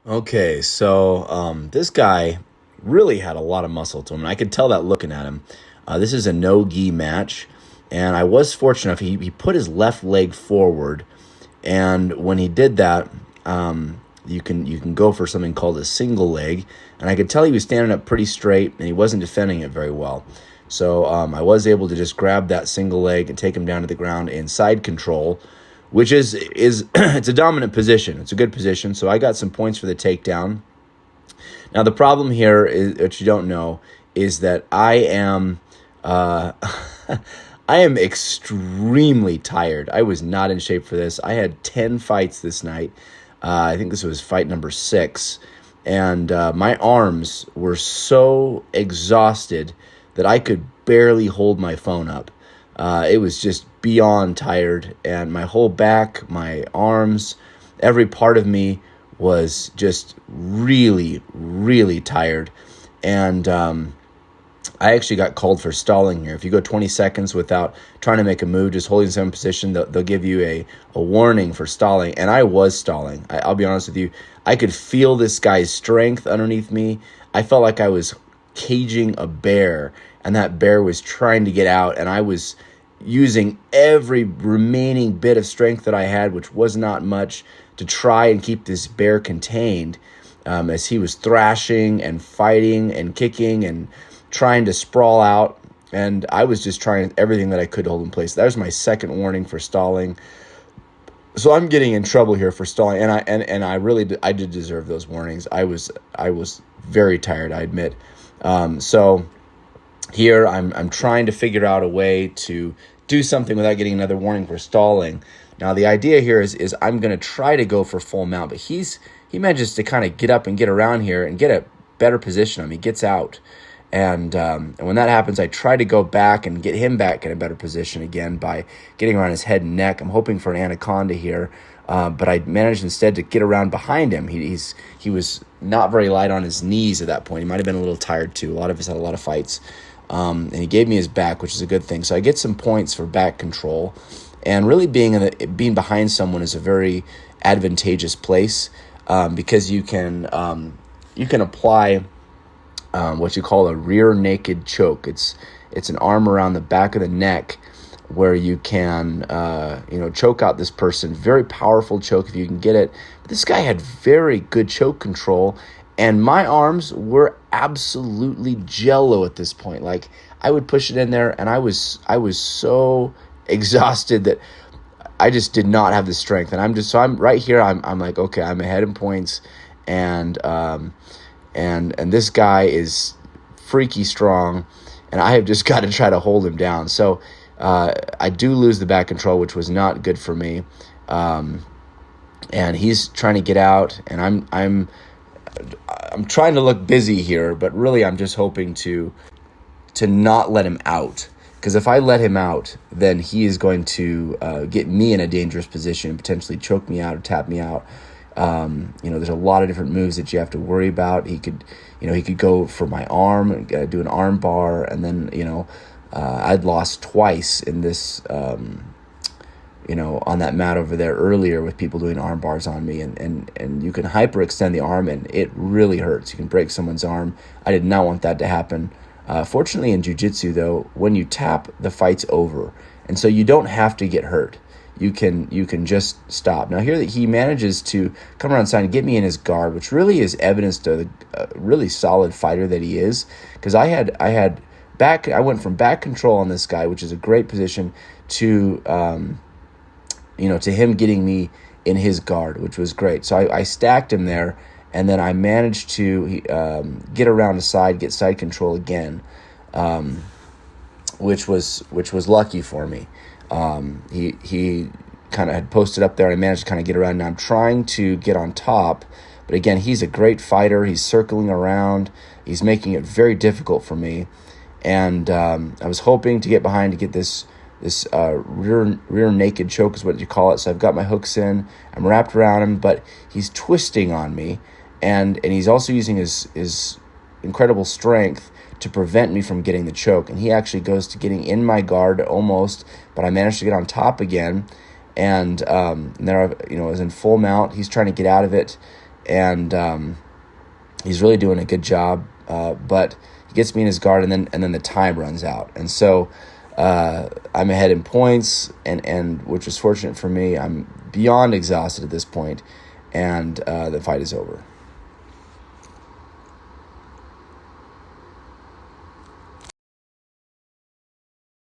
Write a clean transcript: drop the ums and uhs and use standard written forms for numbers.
Okay, so this guy really had a lot of muscle to him, and I could tell that looking at him. This is a no-gi match, and I was fortunate enough. He put his left leg forward, and when he did that, you can go for something called a single leg, and I could tell he was standing up pretty straight, and he wasn't defending it very well. So I was able to just grab that single leg and take him down to the ground in side control, which is it's a dominant position. It's a good position. So I got some points for the takedown. Now the problem here is, what you don't know, is that I am I am extremely tired. I was not in shape for this. I had 10 fights this night. I think this was fight number 6, and my arms were so exhausted that I could barely hold my phone up. It was just beyond tired, and my whole back, my arms, every part of me was just really, really tired. And I actually got called for stalling here. If you go 20 seconds without trying to make a move, just holding the same position, they'll give you a warning for stalling. And I was stalling. I'll be honest with you. I could feel this guy's strength underneath me. I felt like I was caging a bear, and that bear was trying to get out, and I was using every remaining bit of strength that I had, which was not much, to try and keep this bear contained, as he was thrashing and fighting and kicking and trying to sprawl out. And I was just trying everything that I could to hold in place. That was my second warning for stalling. So I'm getting in trouble here for stalling, and I really did deserve those warnings. I was very tired, I admit. So here I'm trying to figure out a way to do something without getting another warning for stalling. Now the idea here is I'm going to try to go for full mount, but he manages to kind of get up and get around here and get a better position on me. He gets out, and when that happens, I try to go back and get him back in a better position again by getting around his head and neck. I'm hoping for an anaconda here, but I managed instead to get around behind him. He was not very light on his knees at that point. He might have been a little tired too. A lot of us had a lot of fights. And he gave me his back, which is a good thing. So I get some points for back control, and really being behind someone is a very advantageous place, because you can apply what you call a rear naked choke. It's an arm around the back of the neck where you can choke out this person. Very powerful choke if you can get it. But this guy had very good choke control. And my arms were absolutely jello at this point. Like, I would push it in there, and I was so exhausted that I just did not have the strength. And I'm right here. I'm like, okay, I'm ahead in points, and this guy is freaky strong, and I have just got to try to hold him down. So I do lose the back control, which was not good for me. And he's trying to get out, and I'm trying to look busy here, but really I'm just hoping to not let him out. Because if I let him out, then he is going to get me in a dangerous position, potentially choke me out or tap me out. There's a lot of different moves that you have to worry about. He could go for my arm and do an arm bar, and then I'd lost twice in this. On that mat over there earlier with people doing arm bars on me, and you can hyperextend the arm, and it really hurts. You can break someone's arm. I did not want that to happen. Fortunately, in jiu-jitsu, though, when you tap, the fight's over, and so you don't have to get hurt. You can just stop. Now here that he manages to come around side and get me in his guard, which really is evidence to the really solid fighter that he is, because I went from back control on this guy, which is a great position, to to him getting me in his guard, which was great. So I stacked him there, and then I managed to get around the side, get side control again, which was lucky for me. He kind of had posted up there, and I managed to kind of get around. Now I'm trying to get on top, but again, he's a great fighter. He's circling around. He's making it very difficult for me, and I was hoping to get behind to get this rear naked choke is what you call it. So I've got my hooks in, I'm wrapped around him, but he's twisting on me, and he's also using his incredible strength to prevent me from getting the choke. And he actually goes to getting in my guard almost, but I managed to get on top again, and there I was in full mount. He's trying to get out of it, and he's really doing a good job. But he gets me in his guard, and then the time runs out, and so I'm ahead in points, and which is fortunate for me. I'm beyond exhausted at this point, and the fight is over.